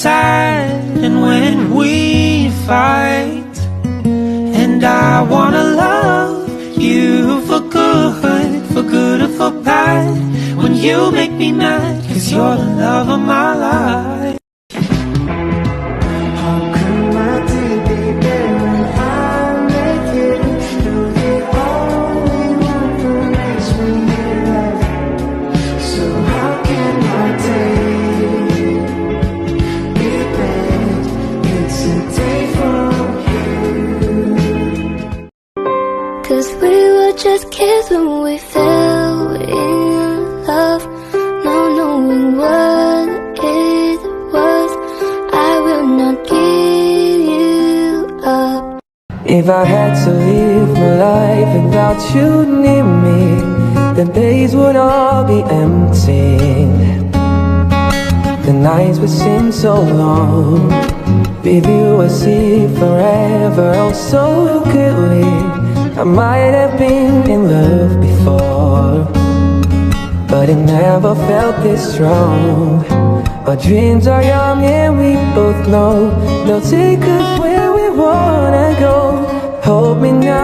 sad and when we fight. And I wanna love you for good or for bad. When you make me mad, 'cause you're the love of my life. Cause we were just kids when we fell in love, not knowing what it was. I will not give you up. If I had to live my life without you near me, the days would all be empty. The nights would seem so long. With you I see forever oh so clearly. I might have been in love before, but it never felt this strong. Our dreams are young and we both know they'll take us where we wanna go. Hold me now.